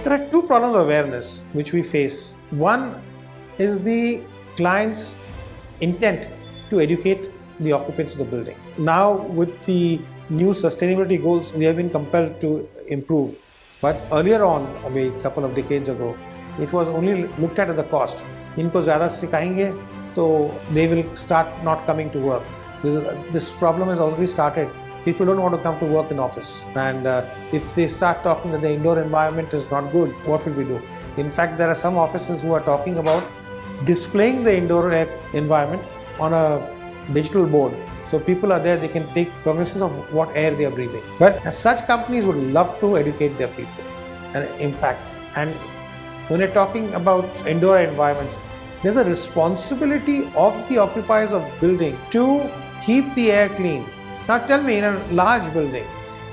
There are two problems of awareness which we face. One is the client's intent to educate the occupants of the building. Now, with the new sustainability goals, they have been compelled to improve. But earlier on, a couple of decades ago, it was only looked at as a cost. इनको ज़्यादा सिखाएंगे तो they will start not coming to work. This problem has already started. People don't want to come to work in office, and if they start talking that the indoor environment is not good, what will we do? In fact, there are some offices who are talking about displaying the indoor air environment on a digital board. So people are there, they can take cognizance of what air they are breathing. But such companies would love to educate their people and impact. And when you're talking about indoor environments, there's a responsibility of the occupiers of building to keep the air clean. Now tell me, in a large building,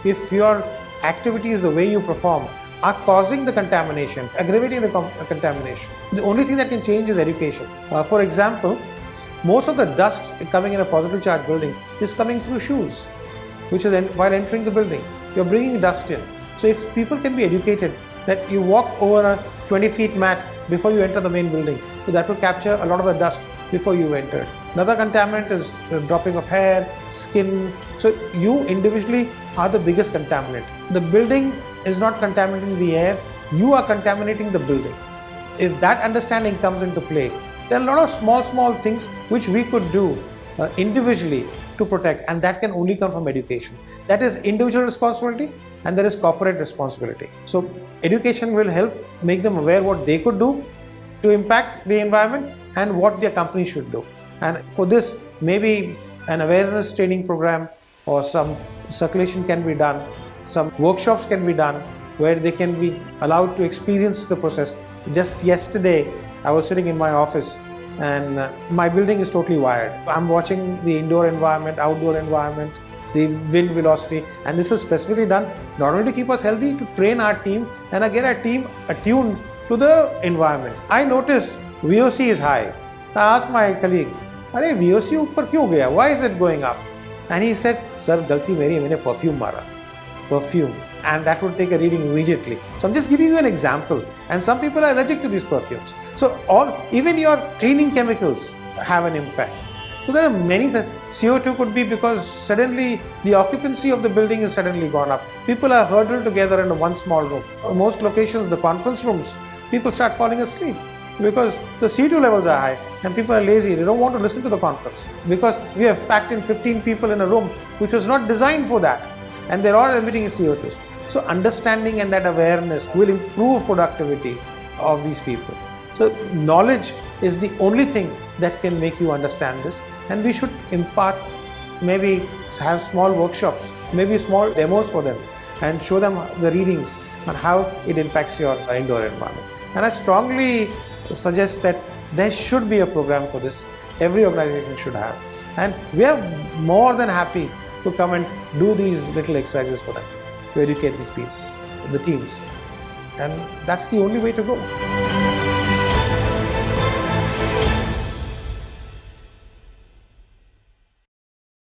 if your activities, the way you perform, are causing the contamination, aggravating the contamination, the only thing that can change is education. For example, most of the dust coming in a positive charge building is coming through shoes, which is while entering the building. You're bringing dust in. So if people can be educated that you walk over a 20 feet mat before you enter the main building, so that will capture a lot of the dust before you enter. Another contaminant is dropping of hair, skin. So you individually are the biggest contaminant. The building is not contaminating the air, you are contaminating the building. If that understanding comes into play, there are a lot of small things which we could do individually to protect, and that can only come from education. That is individual responsibility and there is corporate responsibility. So education will help make them aware what they could do to impact the environment and what their company should do. And for this, maybe an awareness training program or some circulation can be done, some workshops can be done where they can be allowed to experience the process. Just yesterday, I was sitting in my office and my building is totally wired. I'm watching the indoor environment, outdoor environment, the wind velocity, and this is specifically done not only to keep us healthy, to train our team and get our team attuned to the environment. I noticed VOC is high. I asked my colleague, "Arey VOC upar kyun gaya? Why is it going up?" And he said, "Sir, galti meri hai, maine perfume mara." Perfume. And that would take a reading immediately. So I'm just giving you an example. And some people are allergic to these perfumes. So even your cleaning chemicals have an impact. So there are many. CO2 could be because suddenly the occupancy of the building is suddenly gone up. People are huddled together in one small room. In most locations, the conference rooms, people start falling asleep because the CO2 levels are high and people are lazy. They don't want to listen to the conference because we have packed in 15 people in a room which was not designed for that, and they're all emitting CO2. So understanding and that awareness will improve productivity of these people. So knowledge is the only thing that can make you understand this, and we should impart, maybe have small workshops, maybe small demos for them and show them the readings on how it impacts your indoor environment. And I strongly suggest that there should be a program for this. Every organization should have, and we are more than happy to come and do these little exercises for them, to educate these people, the teams. And that's the only way to go.